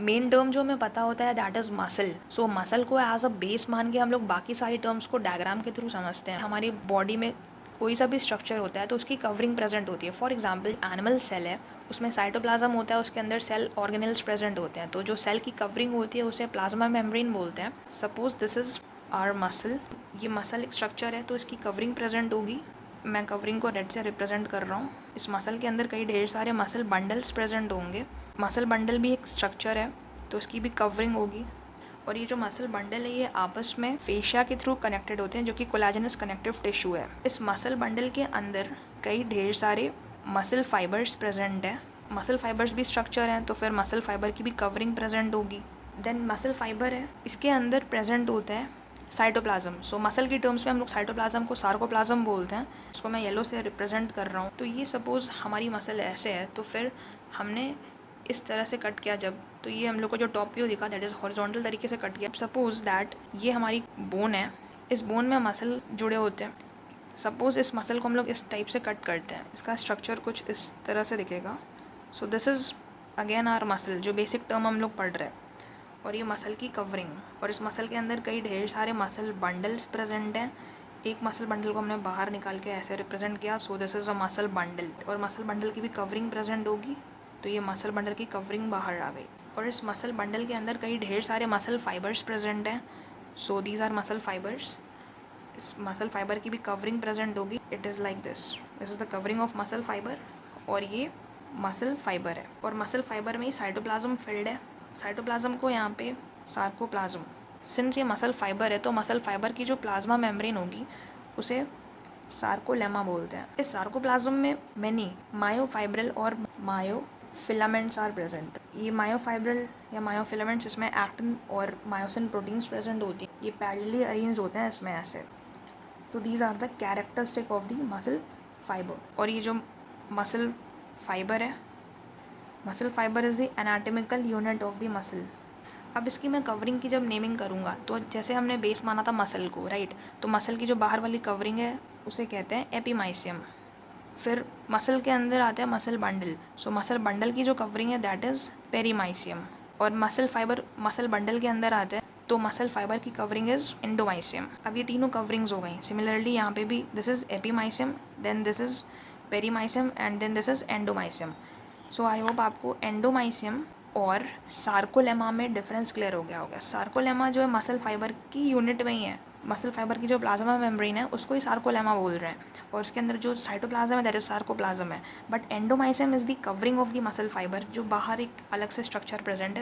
Main term जो हमें पता होता है that is muscle. So muscle को एज अ बेस मान के हम लोग बाकी सारी टर्म्स को डायग्राम के थ्रू समझते हैं। हमारी बॉडी में कोई सा भी स्ट्रक्चर होता है तो उसकी कवरिंग प्रेजेंट होती है। फॉर एग्जांपल एनिमल सेल है, उसमें साइटोप्लाज्म होता है, उसके अंदर सेल ऑर्गेनेल्स प्रेजेंट होते हैं, तो जो सेल की कवरिंग होती है उसे प्लाज्मा मेम्ब्रेन बोलते हैं। Suppose this is our muscle, ये मसल एक स्ट्रक्चर है तो इसकी कवरिंग प्रेजेंट होगी। मैं कवरिंग को रेड से रिप्रेजेंट कर रहा हूँ। इस मसल के अंदर कई ढेर सारे मसल बंडल्स प्रेजेंट होंगे। मसल बंडल भी एक स्ट्रक्चर है तो उसकी भी कवरिंग होगी। और ये जो मसल बंडल है ये आपस में फेशिया के थ्रू कनेक्टेड होते हैं, जो कि कोलाजेनस कनेक्टिव टिश्यू है। इस मसल बंडल के अंदर कई ढेर सारे मसल फाइबर्स प्रेजेंट हैं। मसल फाइबर्स भी स्ट्रक्चर हैं तो फिर मसल फाइबर की भी कवरिंग प्रेजेंट होगी। देन मसल फाइबर है, इसके अंदर प्रेजेंट होता है साइटोप्लाज्म। सो मसल की टर्म्स में हम लोग साइटोप्लाज्म को सार्कोप्लाज्म बोलते हैं। इसको मैं येलो से रिप्रेजेंट कर रहा हूँ। तो ये सपोज हमारी मसल ऐसे है तो फिर हमने इस तरह से कट किया जब, तो ये हम लोग को जो टॉप व्यू दिखा दैट इज़ हॉरिजॉन्टल तरीके से कट किया। सपोज दैट ये हमारी बोन है, इस बोन में मसल जुड़े होते हैं। सपोज इस मसल को हम लोग इस टाइप से कट करते हैं, इसका स्ट्रक्चर कुछ इस तरह से दिखेगा। So this is again our muscle, जो बेसिक टर्म हम लोग पढ़ रहे हैं। और ये मसल की कवरिंग, और इस मसल के अंदर कई ढेर सारे मसल बंडल्स प्रेजेंट हैं। एक मसल बंडल को हमने बाहर निकाल के ऐसे रिप्रेजेंट किया। सो this is a muscle bundle, और मसल बंडल की भी कवरिंग प्रेजेंट होगी। तो ये मसल बंडल की कवरिंग बाहर आ गई। और इस मसल बंडल के अंदर कई ढेर सारे मसल फाइबर्स प्रेजेंट हैं। So these are muscle fibres. इस मसल फाइबर की भी कवरिंग प्रेजेंट होगी। It is like this is the covering of muscle fibre. और ये मसल फाइबर है, और मसल फाइबर में ही साइटोप्लाज्म फिल्ड है। साइटोप्लाज्म को यहाँ पे सार्कोप्लाज्म, सिंस ये मसल फाइबर है तो मसल फाइबर की जो प्लाज्मा मेम्ब्रेन होगी उसे सार्कोलेमा बोलते हैं। इस सार्कोप्लाज्म में मेनी मायोफाइब्रल और मायोफिलामेंट्स आर प्रेजेंट। ये मायोफाइब्रल या मायोफिलामेंट्स, इसमें एक्टिन और मायोसिन प्रोटीन्स प्रेजेंट होती हैं। ये पैरेलली अरेंज होते हैं इसमें ऐसे। So these are the characteristic of the muscle fibre. और ये जो मसल फाइबर है, muscle fibre is the anatomical unit of the muscle. अब इसकी मैं कवरिंग की जब नेमिंग करूँगा तो जैसे हमने बेस माना था मसल को, राइट, तो मसल की जो बाहर वाली कवरिंग है उसे कहते हैं एपीमाइसियम। फिर मसल के अंदर आता है मसल बंडल। सो मसल बंडल की जो कवरिंग है दैट इज़ पेरीमाइसियम। और मसल फाइबर मसल बंडल के अंदर आते हैं तो मसल फाइबर की कवरिंग इज़ एंडोमाइसियम। अब ये तीनों कवरिंग्स हो गई। सिमिलरली यहाँ पे भी this is epimysium, then this is perimysium and then this is endomysium. So I hope आपको एंडोमाइसियम और सार्कोलेमा में डिफरेंस क्लियर हो गया होगा। सार्कोलेमा जो है मसल फाइबर की यूनिट में ही है। मसल फाइबर की जो प्लाज्मा मेम्ब्रेन है उसको ही सार्कोलेमा बोल रहे हैं, और उसके अंदर जो साइटोप्लाज्म है दैट इज सार्कोप्लाज्म है। But endomysium is the covering of the muscle fibre, जो बाहर एक अलग से स्ट्रक्चर प्रेजेंट है।